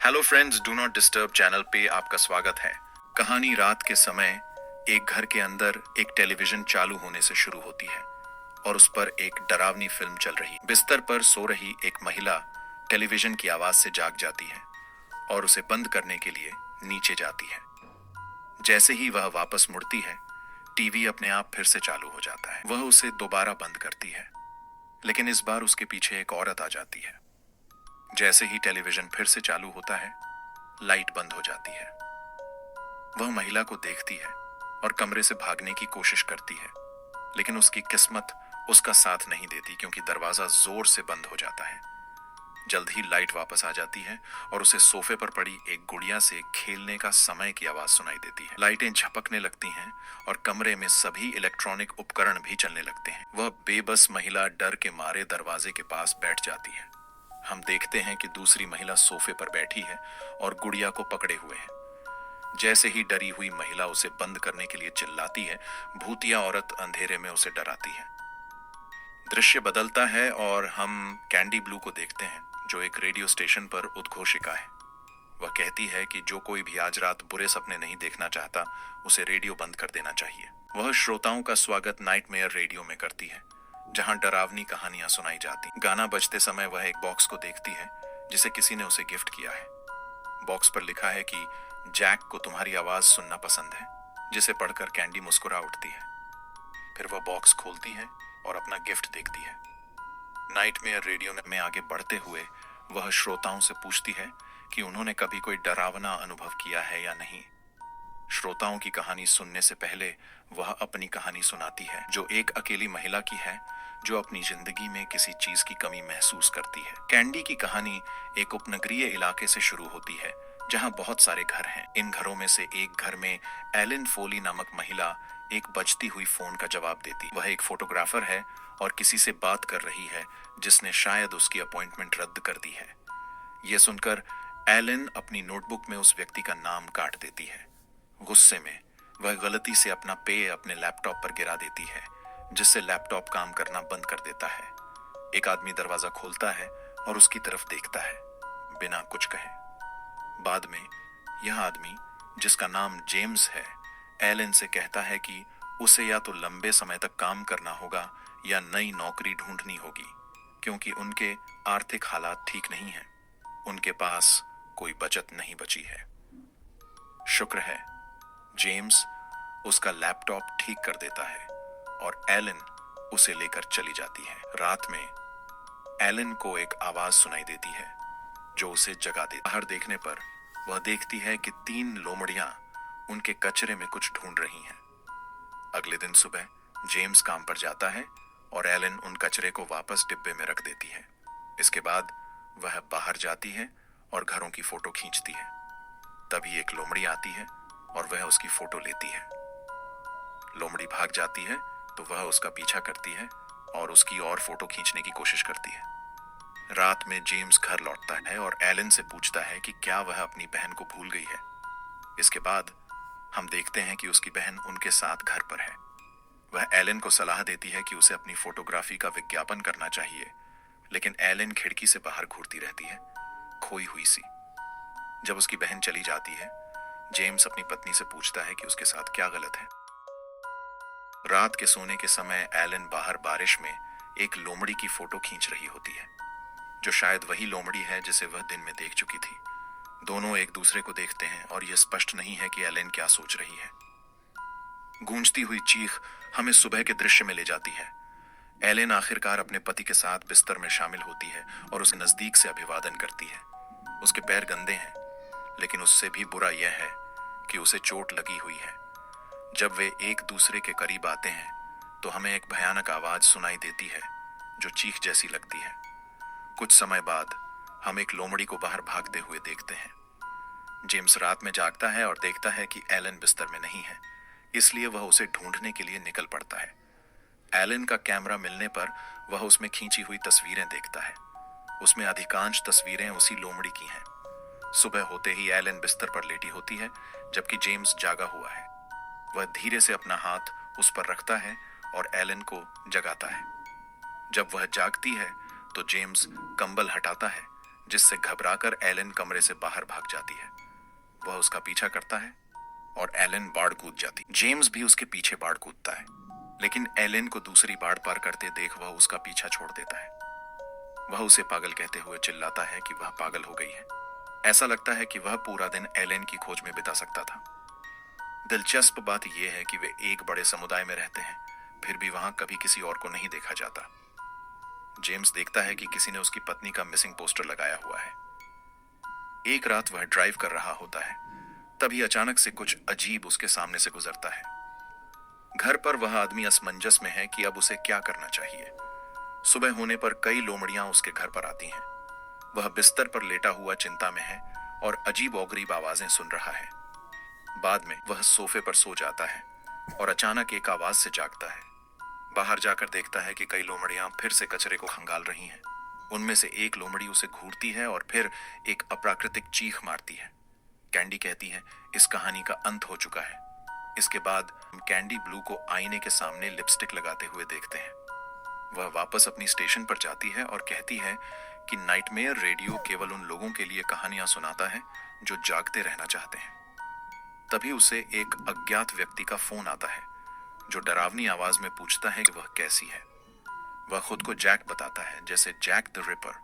Hello friends, do not disturb channel पे आपका स्वागत है। कहानी रात के समय एक घर के अंदर एक टेलीविजन चालू होने से शुरू होती है और उस पर एक डरावनी फिल्म चल रही। बिस्तर पर सो रही एक महिला टेलीविजन की आवाज से जाग जाती है और उसे बंद करने के लिए नीचे जाती है। जैसे ही वह वापस मुड़ती है, टीवी अपने आप फिर से चालू हो जाता है। वह उसे दोबारा बंद करती है, लेकिन इस बार उसके पीछे एक औरत आ जाती है। जैसे ही टेलीविजन फिर से चालू होता है, लाइट बंद हो जाती है। वह महिला को देखती है और कमरे से भागने की कोशिश करती है, लेकिन उसकी किस्मत उसका साथ नहीं देती क्योंकि दरवाजा जोर से बंद हो जाता है। जल्द ही लाइट वापस आ जाती है और उसे सोफे पर पड़ी एक गुड़िया से खेलने का समय की आवाज सुनाई देती है। लाइटें झपकने लगती हैं और कमरे में सभी इलेक्ट्रॉनिक उपकरण भी चलने लगते हैं। वह बेबस महिला डर के मारे दरवाजे के पास बैठ जाती है। हम देखते हैं कि दूसरी महिला सोफे पर बैठी है और गुड़िया को पकड़े हुए है। जैसे ही डरी हुई महिला उसे बंद करने के लिए चिल्लाती है, भूतिया औरत अंधेरे में उसे डराती है। दृश्य बदलता है और हम कैंडी ब्लू को देखते हैं, जो एक रेडियो स्टेशन पर उद्घोषिका है। वह कहती है कि जो कोई भी आज रात बुरे सपने नहीं देखना चाहता, उसे रेडियो बंद कर देना चाहिए। वह श्रोताओं का स्वागत नाइटमेयर रेडियो में करती है, जहां डरावनी कहानियां सुनाई जाती। गाना बजते समय वह एक बॉक्स को देखती है जिसे किसी ने उसे गिफ्ट किया है। बॉक्स पर लिखा है कि जैक को तुम्हारी आवाज सुनना पसंद है, जिसे पढ़कर कैंडी मुस्कुरा उठती है। फिर वह बॉक्स खोलती है और अपना गिफ्ट देखती है। नाइटमेयर रेडियो में आगे बढ़ते हुए वह श्रोताओं से पूछती है कि उन्होंने कभी कोई डरावना अनुभव किया है या नहीं। श्रोताओं की कहानी सुनने से पहले वह अपनी कहानी सुनाती है, जो एक अकेली महिला की है जो अपनी जिंदगी में किसी चीज की कमी महसूस करती है। कैंडी की कहानी एक उपनगरीय इलाके से शुरू होती है जहां बहुत सारे घर हैं। इन घरों में से एक घर में एलिन फोली नामक महिला एक बजती हुई फोन का जवाब देती। वह एक फोटोग्राफर है और किसी से बात कर रही है जिसने शायद उसकी अपॉइंटमेंट रद्द कर दी है। यह सुनकर एलिन अपनी नोटबुक में उस व्यक्ति का नाम काट देती है। गुस्से में वह गलती से अपना पेय अपने लैपटॉप पर गिरा देती है, जिससे लैपटॉप काम करना बंद कर देता है। एक आदमी दरवाजा खोलता है और उसकी तरफ देखता है, बिना कुछ कहे। बाद में यह आदमी, जिसका नाम जेम्स है, एलिन से कहता है कि उसे या तो लंबे समय तक काम करना होगा या नई नौकरी ढूंढनी होगी, क्योंकि उनके आर्थिक हालात ठीक नहीं हैं। उनके पास कोई बचत नहीं बची है। शुक्र है, जेम्स उसका लैपटॉप ठीक कर देता है और एलिन उसे लेकर चली जाती है। रात में एलिन को एक आवाज सुनाई देती है जो उसे जगा देती है। बाहर देखने पर वह देखती है कि 3 लोमड़ियां उनके कचरे में कुछ ढूंढ रही हैं। अगले दिन सुबह जेम्स काम पर जाता है और एलिन उन कचरे को वापस डिब्बे में रख देती है। इसके बाद वह बाहर जाती है और घरों की फोटो खींचती है। तभी एक लोमड़ी आती है और वह उसकी फोटो लेती है। लोमड़ी भाग जाती है तो वह उसका पीछा करती है और उसकी और फोटो खींचने की कोशिश करती है। रात में जेम्स घर लौटता है और एलिन से पूछता है कि क्या वह अपनी बहन को भूल गई है। इसके बाद हम देखते हैं कि उसकी बहन उनके साथ घर पर है। वह एलिन को सलाह देती है कि उसे अपनी फोटोग्राफी का विज्ञापन करना चाहिए, लेकिन एलिन खिड़की से बाहर घूरती रहती है, खोई हुई सी। जब उसकी बहन चली जाती है, जेम्स अपनी पत्नी से पूछता है कि उसके साथ क्या गलत है। रात के सोने के समय एलिन बाहर बारिश में एक लोमड़ी की फोटो खींच रही होती है, जो शायद वही लोमड़ी है जिसे वह दिन में देख चुकी थी। दोनों एक दूसरे को देखते हैं और यह स्पष्ट नहीं है कि एलिन क्या सोच रही है। गूंजती हुई चीख हमें सुबह के दृश्य में ले जाती है। एलिन आखिरकार अपने पति के साथ बिस्तर में शामिल होती है और उसे नजदीक से अभिवादन करती है। उसके पैर गंदे हैं, लेकिन उससे भी बुरा यह है कि उसे चोट लगी हुई है। जब वे एक दूसरे के करीब आते हैं तो हमें एक भयानक आवाज सुनाई देती है जो चीख जैसी लगती है। कुछ समय बाद हम एक लोमड़ी को बाहर भागते हुए देखते हैं। जेम्स रात में जागता है और देखता है कि एलिन बिस्तर में नहीं है, इसलिए वह उसे ढूंढने के लिए निकल पड़ता है। एलिन का कैमरा मिलने पर वह उसमें खींची हुई तस्वीरें देखता है। उसमें अधिकांश तस्वीरें उसी लोमड़ी की हैं। सुबह होते ही एलिन बिस्तर पर लेटी होती है, जबकि जेम्स जागा हुआ है। वह धीरे से अपना हाथ उस पर रखता है और एलिन को जगाता है। जब वह जागती है तो जेम्स कंबल हटाता है, जिससे घबराकर एलन कमरे से बाहर भाग जाती है। वह उसका पीछा करता है और एलन बाड़ कूद जाती। जेम्स भी उसके पीछे बाड़ कूदता है, लेकिन एलन को दूसरी बाड़ पार करते देख वह उसका पीछा छोड़ देता है। वह उसे पागल कहते हुए चिल्लाता है कि वह पागल हो गई है। ऐसा लगता है कि वह पूरा दिन एलन की खोज में बिता सकता था। दिलचस्प बात यह है कि वे एक बड़े समुदाय में रहते हैं, फिर भी वहां कभी किसी और को नहीं देखा जाता। जेम्स देखता है कि किसी ने उसकी पत्नी का मिसिंग पोस्टर लगाया हुआ है। एक रात वह ड्राइव कर रहा होता है, तभी अचानक से कुछ अजीब उसके सामने से गुजरता है। घर पर वह आदमी असमंजस में है कि अब उसे क्या करना चाहिए। सुबह होने पर कई लोमड़ियां उसके घर पर आती हैं। वह बिस्तर पर लेटा हुआ चिंता में है और अजीब अगरीब आवाजें सुन रहा है। बाद में वह सोफे पर सो जाता है और अचानक एक आवाज से जागता है। बाहर जाकर देखता है कि कई लोमड़ियां फिर से कचरे को खंगाल रही हैं। उनमें से एक लोमड़ी उसे घूरती है और फिर एक अप्राकृतिक चीख मारती है। कैंडी कहती है, इस कहानी का अंत हो चुका है। इसके बाद हम कैंडी ब्लू को आईने के सामने लिपस्टिक लगाते हुए देखते हैं। वह वापस अपनी स्टेशन पर जाती है और कहती है कि नाइटमेयर रेडियो केवल उन लोगों के लिए कहानियां सुनाता है जो जागते रहना चाहते हैं। तभी उसे एक अज्ञात व्यक्ति का फोन आता है, जो डरावनी आवाज में पूछता है कि वह कैसी है। वह खुद को जैक बताता है, जैसे जैक द रिपर।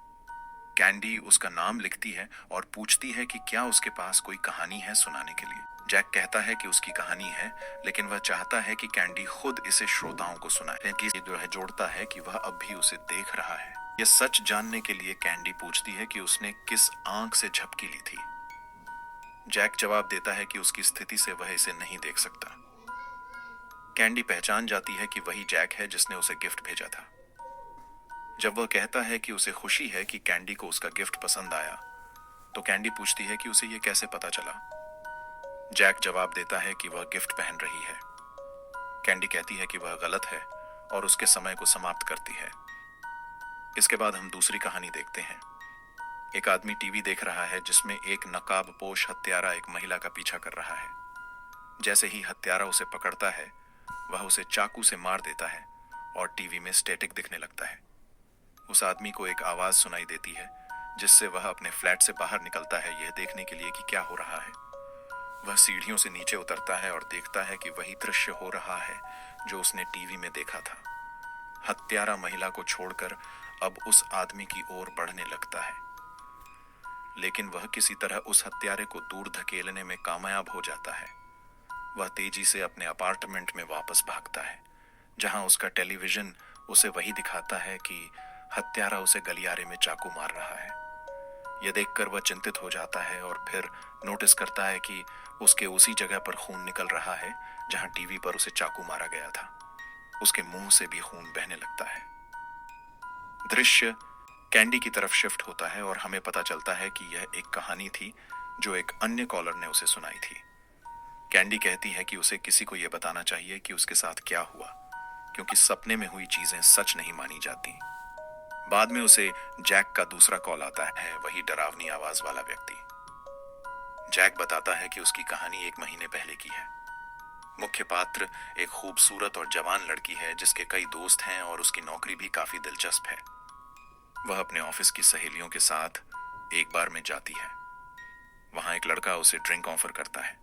कैंडी उसका नाम लिखती है और पूछती है कि क्या उसके पास कोई कहानी है सुनाने के लिए। जैक कहता है कि उसकी कहानी है, लेकिन वह चाहता है कि कैंडी खुद इसे श्रोताओं को सुनाए। वह जोड़ता है कि वह अब भी उसे देख रहा है। यह सच जानने के लिए कैंडी पूछती है कि उसने किस आंख से झपकी ली थी। जैक जवाब देता है कि उसकी स्थिति से वह इसे नहीं देख सकता। कैंडी पहचान जाती है कि वही जैक है जिसने उसे गिफ्ट भेजा था। जब वह कहता है कि उसे खुशी है कि कैंडी को उसका गिफ्ट पसंद आया, तो कैंडी पूछती है कि उसे यह कैसे पता चला। जैक जवाब देता है कि वह गिफ्ट पहन रही है। कैंडी कहती है कि वह गलत है और उसके समय को समाप्त करती है। इसके बाद हम दूसरी कहानी देखते हैं। एक आदमी टीवी देख रहा है जिसमें एक नकाबपोश हत्यारा एक महिला का पीछा कर रहा है। जैसे ही हत्यारा उसे पकड़ता है, वह उसे चाकू से मार देता है और टीवी में स्टैटिक दिखने लगता है। उस आदमी को एक आवाज सुनाई देती है, जिससे वह अपने फ्लैट से बाहर निकलता है यह देखने के लिए कि क्या हो रहा है। वह सीढ़ियों से नीचे उतरता है और देखता है कि वही दृश्य हो रहा है जो उसने टीवी में देखा था। हत्यारा महिला को छोड़कर अब उस आदमी की ओर बढ़ने लगता है, लेकिन वह किसी तरह उस हत्यारे को दूर धकेलने में कामयाब हो जाता है। वह तेजी से अपने अपार्टमेंट में वापस भागता है, जहां उसका टेलीविजन उसे वही दिखाता है कि हत्यारा उसे गलियारे में चाकू मार रहा है। यह देखकर वह चिंतित हो जाता है और फिर नोटिस करता है कि उसके उसी जगह पर खून निकल रहा है जहां टीवी पर उसे चाकू मारा गया था। उसके मुंह से भी खून बहने लगता है। दृश्य कैंडी की तरफ शिफ्ट होता है और हमें पता चलता है कि यह एक कहानी थी जो एक अन्य कॉलर ने उसे सुनाई थी। कैंडी कहती है कि उसे किसी को यह बताना चाहिए कि उसके साथ क्या हुआ, क्योंकि सपने में हुई चीजें सच नहीं मानी जाती। बाद में उसे जैक का दूसरा कॉल आता है, वही डरावनी आवाज वाला व्यक्ति। जैक बताता है कि उसकी कहानी 1 महीने पहले की है। मुख्य पात्र एक खूबसूरत और जवान लड़की है जिसके कई दोस्त हैं और उसकी नौकरी भी काफी दिलचस्प है। वह अपने ऑफिस की सहेलियों के साथ एक बार में जाती है। वहां एक लड़का उसे ड्रिंक ऑफर करता है,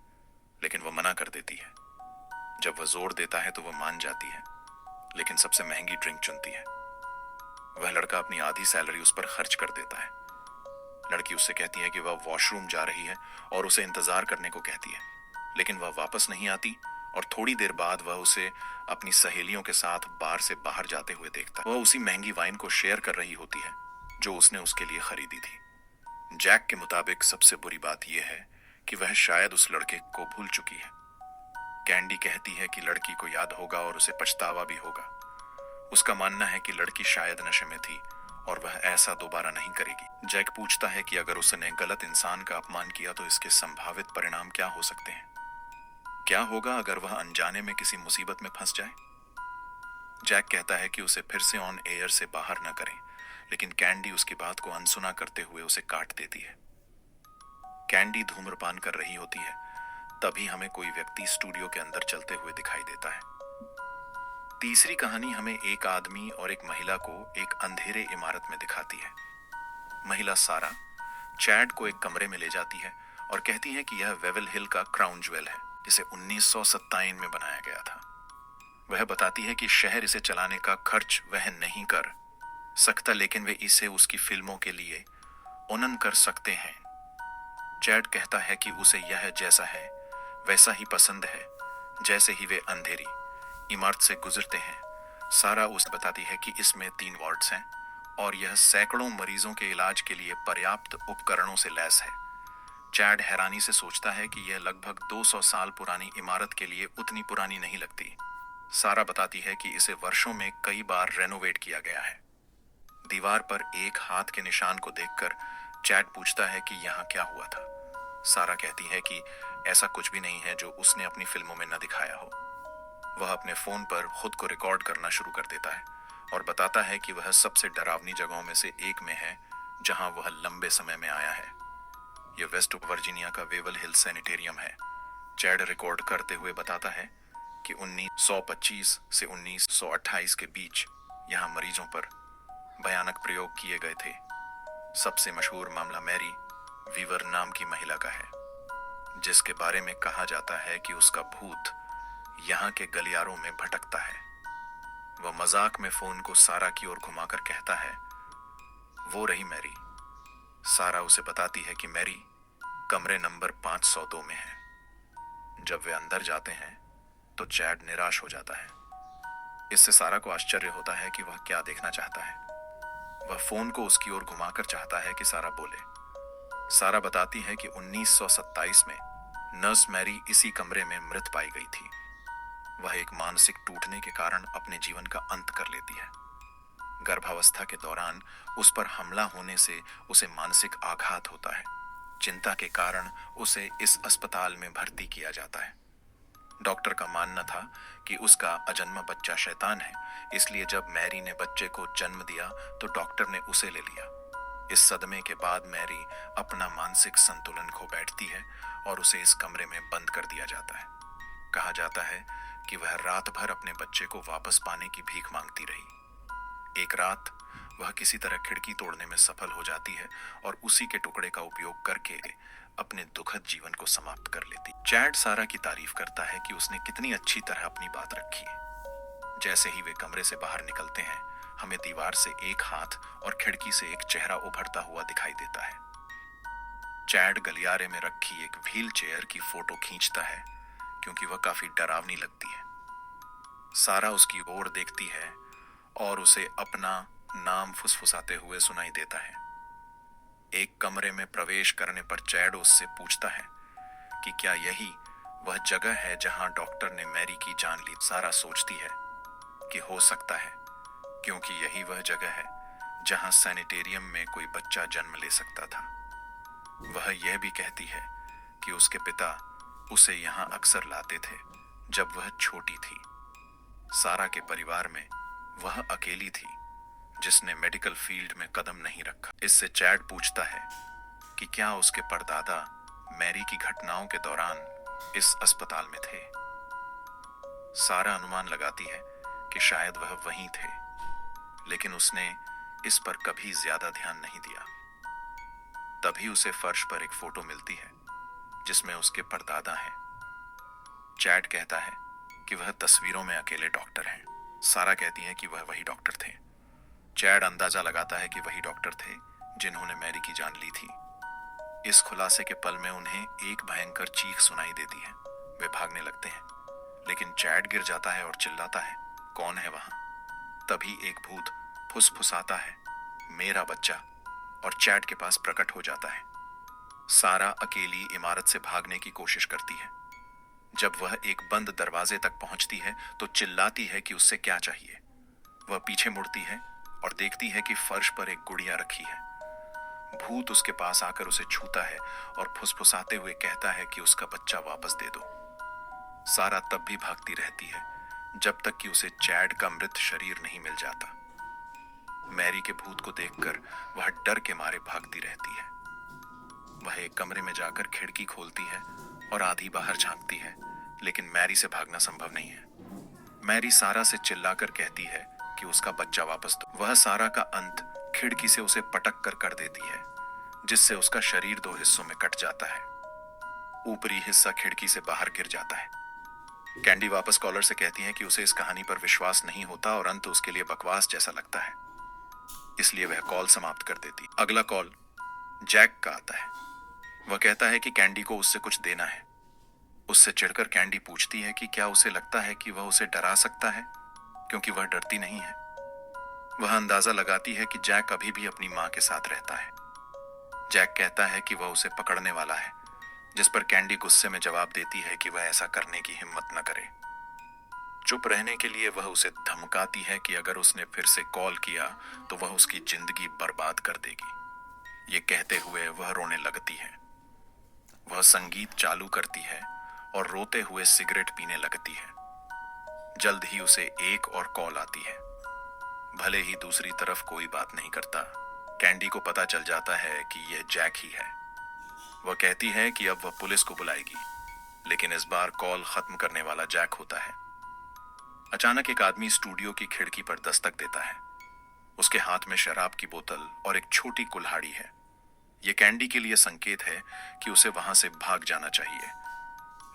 लेकिन वह मना कर देती है। जब वह जोर देता है तो वह मान जाती है, लेकिन सबसे महंगी ड्रिंक चुनती है। वह लड़का अपनी आधी सैलरी उस पर खर्च कर देता है। लड़की उससे कहती है कि वह वॉशरूम जा रही है और उसे इंतजार करने को कहती है, लेकिन वह वापस नहीं आती और थोड़ी देर बाद वह उसे अपनी सहेलियों के साथ बार से बाहर जाते हुए देखता है। वह उसी महंगी वाइन को शेयर कर रही होती है जो उसने उसके लिए खरीदी थी। जैक के मुताबिक सबसे बुरी बात यह है कि वह शायद उस लड़के को भूल चुकी है। कैंडी कहती है कि लड़की को याद होगा और उसे पछतावा भी होगा। उसका मानना है कि लड़की शायद नशे में थी और वह ऐसा दोबारा नहीं करेगी। जैक पूछता है कि अगर उसने गलत इंसान का अपमान किया तो इसके संभावित परिणाम क्या हो सकते हैं। क्या होगा अगर वह अनजाने में किसी मुसीबत में फंस जाए। जैक कहता है कि उसे फिर से ऑन एयर से बाहर न करें, लेकिन कैंडी उसकी बात को अनसुना करते हुए उसे काट देती है। कैंडी धूम्रपान कर रही होती है, तभी हमें कोई व्यक्ति स्टूडियो के अंदर चलते हुए दिखाई देता है। तीसरी कहानी हमें एक आदमी और एक महिला को एक अंधेरे इमारत में दिखाती है। महिला सारा चैड को एक कमरे में ले जाती है और कहती है कि यह वेवल हिल का क्राउन ज्वेल है, जिसे 1927 में बनाया गया था। वह बताती है कि शहर इसे चलाने का खर्च वह नहीं कर सकता, लेकिन वे इसे उसकी फिल्मों के लिए ओनन कर सकते हैं। चैड कहता है कि उसे यह जैसा है वैसा ही पसंद है। जैसे ही वे अंधेरी इमारत से गुजरते हैं, सारा उसे बताती है कि इसमें 3 वार्ड्स हैं और यह सैकड़ों मरीजों के इलाज के लिए पर्याप्त उपकरणों से लैस है। चैड हैरानी से सोचता है कि यह लगभग 200 साल पुरानी इमारत के लिए उतनी पुरानी नहीं लगती। सारा बताती है कि इसे वर्षों में कई बार रेनोवेट किया गया है। दीवार पर एक हाथ के निशान को देखकर चैड पूछता है कि यहाँ क्या हुआ था। सारा कहती है कि ऐसा कुछ भी नहीं है जो उसने अपनी फिल्मों में न दिखाया हो। वह अपने फोन पर खुद को रिकॉर्ड करना शुरू कर देता है और बताता है कि वह सबसे डरावनी जगहों में से एक में है जहां वह लंबे समय में आया है। यह वेस्ट वर्जीनिया का वेवल हिल सैनिटेरियम है। चैड रिकॉर्ड करते हुए बताता है कि 1925 से 1928 के बीच यहां मरीजों पर भयानक प्रयोग किए गए थे। सबसे मशहूर मामला मैरी वीवर नाम की महिला का है, जिसके बारे में कहा जाता है कि उसका भूत यहाँ के गलियारों में भटकता है। वह मजाक में फोन को सारा की ओर घुमाकर कहता है, वो रही मैरी। सारा उसे बताती है कि मैरी कमरे नंबर 502 में है। जब वे अंदर जाते हैं तो चैड निराश हो जाता है। इससे सारा को आश्चर्य होता है कि वह क्या देखना चाहता है। वह फोन को उसकी ओर घुमाकर चाहता है कि सारा बोले। सारा बताती है कि 1927 में नर्स मैरी इसी कमरे में मृत पाई गई थी। वह एक मानसिक टूटने के कारण अपने जीवन का अंत कर लेती है। गर्भावस्था के दौरान उस पर हमला होने से उसे मानसिक आघात होता है। चिंता के कारण उसे इस अस्पताल में भर्ती किया जाता है। डॉक्टर का मानना था कि उसका अजन्मा बच्चा शैतान है, इसलिए जब मैरी ने बच्चे को जन्म दिया तो डॉक्टर ने उसे ले लिया। इस सदमे के बाद मैरी अपना मानसिक संतुलन खो बैठती है और उसे इस कमरे में बंद कर दिया जाता है। कहा जाता है कि वह रात भर अपने बच्चे को वापस पाने की भीख मांगती रही। एक रात वह किसी तरह खिड़की तोड़ने में सफल हो जाती है और उसी के टुकड़े का उपयोग करके अपने दुखद जीवन को समाप्त कर लेती। चैड सारा की तारीफ करता है कि उसने कितनी अच्छी तरह अपनी बात रखी। जैसे ही वे कमरे से बाहर निकलते हैं, हमें दीवार से एक हाथ और खिड़की से एक चेहरा उभरता हुआ दिखाई देता है। चैड गलियारे में रखी एक व्हील चेयर की फोटो खींचता है क्योंकि वह काफी डरावनी लगती है। सारा उसकी ओर देखती है और उसे अपना नाम फुसफुसाते हुए सुनाई देता है। एक कमरे में प्रवेश करने पर चैड उससे पूछता है कि क्या यही वह जगह है जहां डॉक्टर ने मैरी की जान ली। सारा सोचती है कि हो सकता है, क्योंकि यही वह जगह है जहां सैनिटेरियम में कोई बच्चा जन्म ले सकता था। वह यह भी कहती है कि उसके पिता उसे यहां अक्सर लाते थे जब वह छोटी थी। सारा के परिवार में वह अकेली थी जिसने मेडिकल फील्ड में कदम नहीं रखा। इससे चैड पूछता है कि क्या उसके परदादा मैरी की घटनाओं के दौरान इस अस्पताल में थे। सारा अनुमान लगाती है कि शायद वह वहीं थे, लेकिन उसने इस पर कभी ज्यादा ध्यान नहीं दिया। तभी उसे फर्श पर एक फोटो मिलती है जिसमें उसके परदादा हैं। चैड कहता है कि वह तस्वीरों में अकेले डॉक्टर हैं। सारा कहती है कि वह वही डॉक्टर थे। चैड अंदाजा लगाता है कि वही डॉक्टर थे जिन्होंने मैरी की जान ली थी। इस खुलासे के पल में उन्हें एक भयंकर चीख सुनाई देती है। वे भागने लगते हैं, लेकिन चैड गिर जाता है और चिल्लाता है, कौन है वहां? तभी एक भूत फुसफुसाता है, मेरा बच्चा, और चैड के पास प्रकट हो जाता है। सारा अकेली इमारत से भागने की कोशिश करती है। जब वह एक बंद दरवाजे तक पहुंचती है तो चिल्लाती है कि उससे क्या चाहिए। वह पीछे मुड़ती है और देखती है कि फर्श पर एक गुड़िया रखी है। भूत उसके पास आकर उसे छूता है और फुसफुसाते हुए कहता है कि उसका बच्चा वापस दे दो। सारा तब भी भागती रहती है जब तक कि उसे चैड का मृत शरीर नहीं मिल जाता। मैरी के भूत को देखकर वह डर के मारे भागती रहती है। वह एक कमरे में जाकर खिड़की खोलती है और आधी बाहर झांकती है, लेकिन मैरी से भागना संभव नहीं है। मैरी सारा से चिल्लाकर कहती है कि उसका बच्चा वापस दो। वह सारा का अंत खिड़की से उसे पटक कर देती है। जिससे उसका शरीर दो हिस्सों में कट जाता है। ऊपरी हिस्सा खिड़की से बाहर गिर जाता है। कैंडी वापस कॉलर से कहती है कि उसे इस कहानी पर विश्वास नहीं होता और अंत उसके लिए बकवास जैसा लगता है, इसलिए वह कॉल समाप्त कर देती। अगला कॉल जैक का आता है। वह कहता है कि कैंडी को उससे कुछ देना है। उससे चिढ़कर कैंडी पूछती है कि क्या उसे लगता है कि वह उसे डरा सकता है, क्योंकि वह डरती नहीं है। वह अंदाजा लगाती है कि जैक अभी भी अपनी मां के साथ रहता है। जैक कहता है कि वह उसे पकड़ने वाला है, जिस पर कैंडी गुस्से में जवाब देती है कि वह ऐसा करने की हिम्मत न करे। चुप रहने के लिए वह उसे धमकाती है कि अगर उसने फिर से कॉल किया तो वह उसकी जिंदगी बर्बाद कर देगी। ये कहते हुए वह रोने लगती है। वह संगीत चालू करती है और रोते हुए सिगरेट पीने लगती है। जल्द ही उसे एक और कॉल आती है। भले ही दूसरी तरफ कोई बात नहीं करता, कैंडी को पता चल जाता है कि यह जैक ही है। वह कहती है कि अब वह पुलिस को बुलाएगी, लेकिन इस बार कॉल खत्म करने वाला जैक होता है। अचानक एक आदमी स्टूडियो की खिड़की पर दस्तक देता है। उसके हाथ में शराब की बोतल और एक छोटी कुल्हाड़ी है। यह कैंडी के लिए संकेत है कि उसे वहां से भाग जाना चाहिए।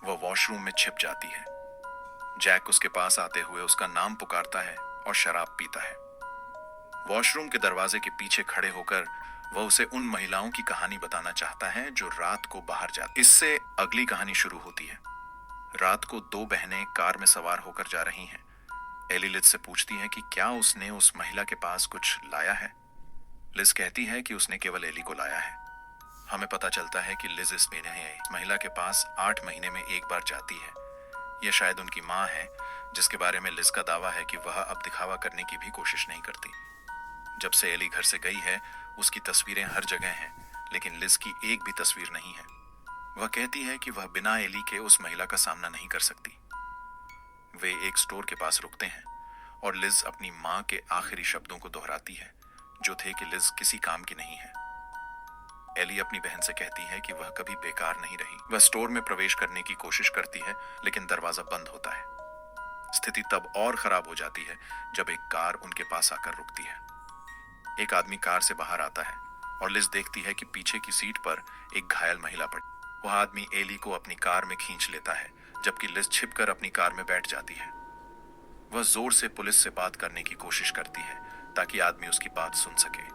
वह वॉशरूम में छिप जाती है। जैक उसके पास आते हुए उसका नाम पुकारता है और शराब पीता है। वॉशरूम के दरवाजे के पीछे खड़े होकर वह उसे उन महिलाओं की कहानी बताना चाहता है जो रात को बाहर जाती। इससे अगली कहानी शुरू होती है। रात को दो बहनें कार में सवार होकर जा रही हैं। एली लिज से पूछती है कि क्या उसने उस महिला के पास कुछ लाया है। लिज कहती है कि उसने केवल एली को लाया है। हमें पता चलता है कि लिज इस महिला के पास 8 महीने में एक बार जाती है। यह शायद उनकी मां है, जिसके बारे में लिज का दावा है कि वह अब दिखावा करने की भी कोशिश नहीं करती। जब से एली घर से गई है उसकी तस्वीरें हर जगह हैं, लेकिन लिज की एक भी तस्वीर नहीं है। वह कहती है कि वह बिना एली के उस महिला का सामना नहीं कर सकती। वे एक स्टोर के पास रुकते हैं और लिज अपनी मां के आखिरी शब्दों को दोहराती है, जो थे कि लिज किसी काम की नहीं है। एली अपनी बहन से कहती है कि वह कभी बेकार नहीं रही। वह स्टोर में प्रवेश करने की कोशिश करती है, लेकिन दरवाजा बंद होता है। स्थिति तब और खराब हो जाती है जब एक कार उनके पास आकर रुकती है। एक आदमी कार से बाहर आता है और लिज देखती है कि पीछे की सीट पर एक घायल महिला पड़ी। वह आदमी एली को अपनी कार में खींच लेता है, जबकि लिज छिपकर अपनी कार में बैठ जाती है। वह जोर से पुलिस से बात करने की कोशिश करती है ताकि आदमी उसकी बात सुन सके।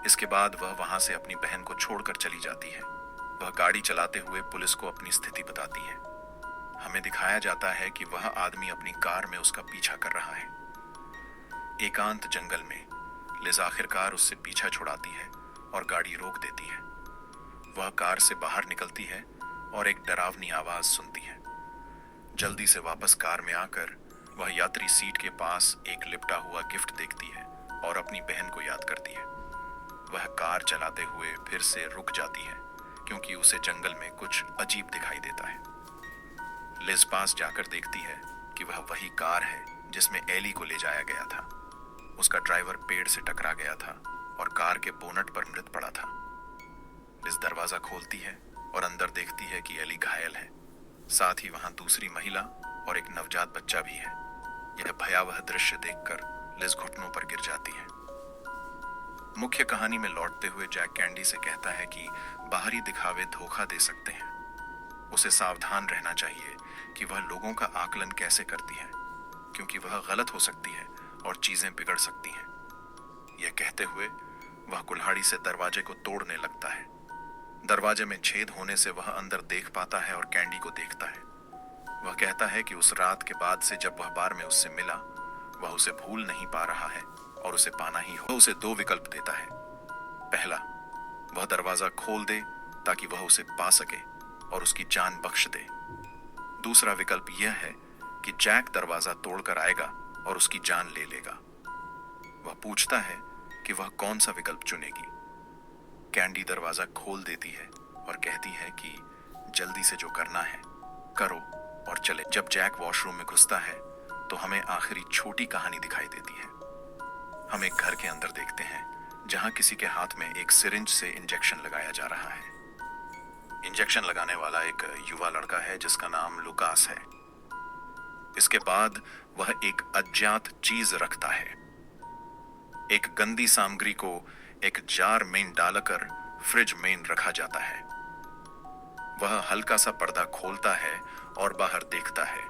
इसके बाद वह वहां से अपनी बहन को छोड़कर चली जाती है। वह गाड़ी चलाते हुए पुलिस को अपनी स्थिति बताती है। हमें दिखाया जाता है कि वह आदमी अपनी कार में उसका पीछा कर रहा है। एकांत जंगल में लिज आखिरकार उससे पीछा छुड़ाती है और गाड़ी रोक देती है। वह कार से बाहर निकलती है और एक डरावनी आवाज सुनती है। जल्दी से वापस कार में आकर वह यात्री सीट के पास एक लिपटा हुआ गिफ्ट देखती है और अपनी बहन को याद करती है। वह कार चलाते हुए फिर से रुक जाती है, क्योंकि उसे जंगल में कुछ अजीब दिखाई देता है। लिज पास जाकर देखती है कि वह वही कार है जिसमें एली को ले जाया गया था। उसका ड्राइवर पेड़ से टकरा गया था और कार के बोनट पर मृत पड़ा था। लिज दरवाजा खोलती है और अंदर देखती है कि एली घायल है। साथ ही वहां दूसरी महिला और एक नवजात बच्चा भी है। यह भयावह दृश्य देखकर लिज घुटनों पर गिर जाती है। मुख्य कहानी में लौटते हुए जैक कैंडी से कहता है कि बाहरी दिखावे धोखा दे सकते हैं। उसे सावधान रहना चाहिए कि वह लोगों का आकलन कैसे करती है, क्योंकि वह गलत हो सकती है और चीजें बिगड़ सकती हैं। यह कहते हुए वह कुल्हाड़ी से दरवाजे को तोड़ने लगता है। दरवाजे में छेद होने से वह अंदर देख पाता है और कैंडी को देखता है। वह कहता है कि उस रात के बाद से जब वह बार में उससे मिला, वह उसे भूल नहीं पा रहा है और उसे पाना ही हो। उसे 2 विकल्प देता है। पहला, वह दरवाजा खोल दे ताकि वह उसे पा सके और उसकी जान बख्श दे। दूसरा विकल्प यह है कि जैक दरवाजा तोड़कर आएगा और उसकी जान ले लेगा। वह पूछता है कि वह कौन सा विकल्प चुनेगी। कैंडी दरवाजा खोल देती है और कहती है कि जल्दी से जो करना है करो और चले। जब जैक वॉशरूम में घुसता है तो हमें आखिरी छोटी कहानी दिखाई देती है। हम एक घर के अंदर देखते हैं जहां किसी के हाथ में एक सिरिंज से इंजेक्शन लगाया जा रहा है। इंजेक्शन लगाने वाला एक युवा लड़का है जिसका नाम लुकास है। इसके बाद वह एक अज्ञात चीज रखता है। एक गंदी सामग्री को एक जार में डालकर फ्रिज में रखा जाता है। वह हल्का सा पर्दा खोलता है और बाहर देखता है।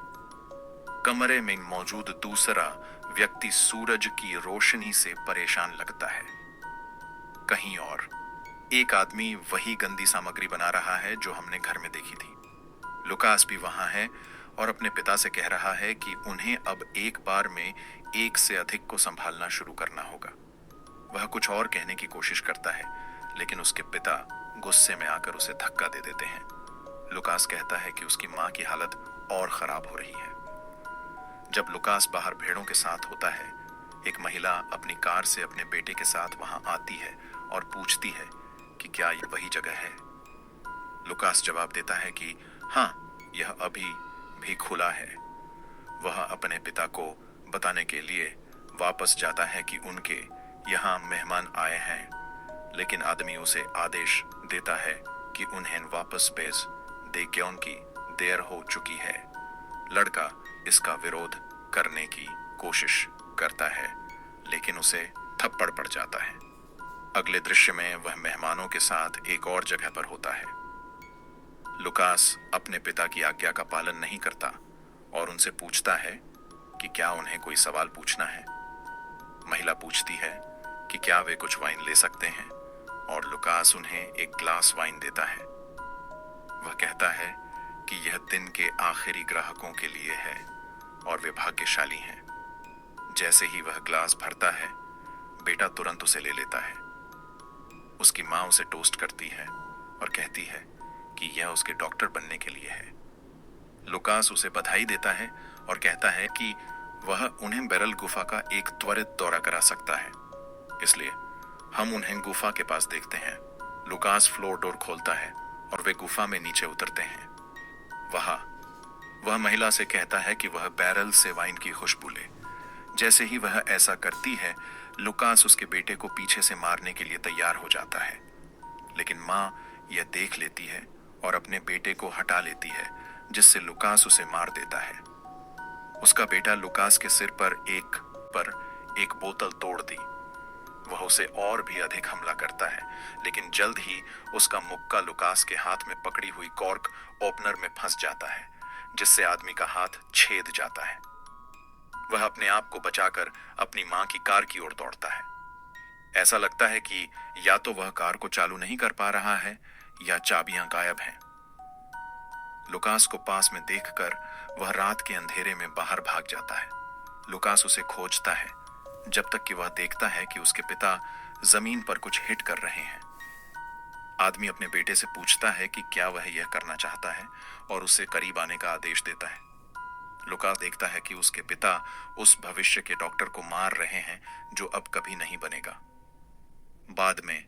कमरे में मौजूद दूसरा व्यक्ति सूरज की रोशनी से परेशान लगता है। कहीं और एक आदमी वही गंदी सामग्री बना रहा है जो हमने घर में देखी थी। लुकास भी वहां है और अपने पिता से कह रहा है कि उन्हें अब एक बार में एक से अधिक को संभालना शुरू करना होगा। वह कुछ और कहने की कोशिश करता है, लेकिन उसके पिता गुस्से में आकर उसे धक्का दे देते हैं। लुकास कहता है कि उसकी मां की हालत और खराब हो रही है। जब लुकास बाहर भेड़ों के साथ होता है, एक महिला अपनी कार से अपने बेटे के साथ वहां आती है और पूछती है कि क्या यह वही जगह है। लुकास जवाब देता है कि हाँ, यह अभी भी खुला है। वह अपने पिता को बताने के लिए वापस जाता है कि उनके यहाँ मेहमान आए हैं, लेकिन आदमी उसे आदेश देता है कि उन्हें वापस भेज दे क्योंकि देर हो चुकी है। लड़का इसका विरोध करने की कोशिश करता है, लेकिन उसे थप्पड़ पड़ जाता है। अगले दृश्य में वह मेहमानों के साथ एक और जगह पर होता है। लुकास अपने पिता की आज्ञा का पालन नहीं करता और उनसे पूछता है कि क्या उन्हें कोई सवाल पूछना है। महिला पूछती है कि क्या वे कुछ वाइन ले सकते हैं और लुकास उन्हें एक ग्लास वाइन देता है। वह कहता है कि यह दिन के आखिरी ग्राहकों के लिए है और वे भाग्यशाली हैं। जैसे ही वह ग्लास भरता है, बेटा तुरंत उसे ले लेता है। उसकी मां उसे टोस्ट करती है और कहती है कि यह उसके डॉक्टर बनने के लिए है। लुकास उसे बधाई देता है और कहता है कि वह उन्हें बैरल गुफा का एक त्वरित दौरा करा सकता है, इसलिए हम उन्हें गुफा के पास देखते हैं। लुकास फ्लोर डोर खोलता है और वे गुफा में नीचे उतरते हैं। वह महिला से कहता है कि वह बैरल से वाइन की खुशबू ले। जैसे ही वह ऐसा करती है, लुकास उसके बेटे को पीछे से मारने के लिए तैयार हो जाता है, लेकिन मां यह देख लेती है और अपने बेटे को हटा लेती है, जिससे लुकास उसे मार देता है। उसका बेटा लुकास के सिर पर एक बोतल तोड़ दी। वह उसे और भी अधिक हमला करता है, लेकिन जल्द ही उसका मुक्का लुकास के हाथ में पकड़ी हुई कॉर्क ओपनर में फंस जाता है, जिससे आदमी का हाथ छेद जाता है। वह अपने आप को बचाकर अपनी मां की कार की ओर दौड़ता है। ऐसा लगता है कि या तो वह कार को चालू नहीं कर पा रहा है या चाबियां गायब हैं। लुकास को पास में देखकर वह रात के अंधेरे में बाहर भाग जाता है। लुकास उसे खोजता है जब तक कि वह देखता है कि उसके पिता जमीन पर कुछ हिट कर रहे हैं। आदमी अपने बेटे से पूछता है कि क्या वह यह करना चाहता है और उसे करीब आने का आदेश देता है। लुकास देखता है कि उसके पिता उस भविष्य के डॉक्टर को मार रहे हैं जो अब कभी नहीं बनेगा। बाद में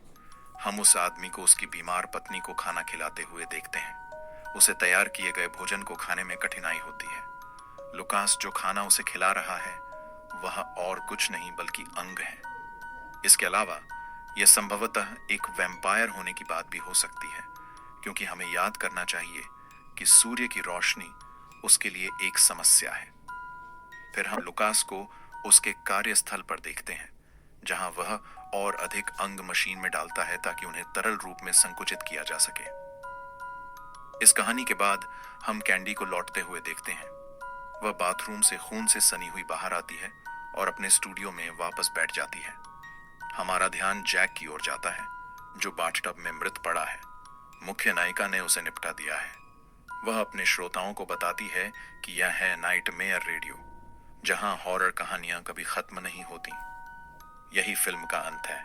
हम उस आदमी को उसकी बीमार पत्नी को खाना खिलाते हुए देखते हैं। उसे तैयार किए गए भोजन को खाने में कठिनाई होती है। लुकास जो खाना उसे खिला रहा है वह और कुछ नहीं बल्कि अंग है। इसके अलावा यह संभवतः एक वैम्पायर होने की बात भी हो सकती है, क्योंकि हमें याद करना चाहिए कि सूर्य की रोशनी उसके लिए एक समस्या है। फिर हम लुकास को उसके कार्यस्थल पर देखते हैं, जहां वह और अधिक अंग मशीन में डालता है ताकि उन्हें तरल रूप में संकुचित किया जा सके। इस कहानी के बाद हम कैंडी को लौटते हुए देखते हैं। वह बाथरूम से खून से सनी हुई बाहर आती है और अपने स्टूडियो में वापस बैठ जाती है। हमारा ध्यान जैक की ओर जाता है, जो बाथटब में मृत पड़ा है। मुख्य नायिका ने उसे निपटा दिया है। वह अपने श्रोताओं को बताती है कि यह है नाइटमेयर रेडियो, जहां हॉरर कहानियां कभी खत्म नहीं होती। यही फिल्म का अंत है।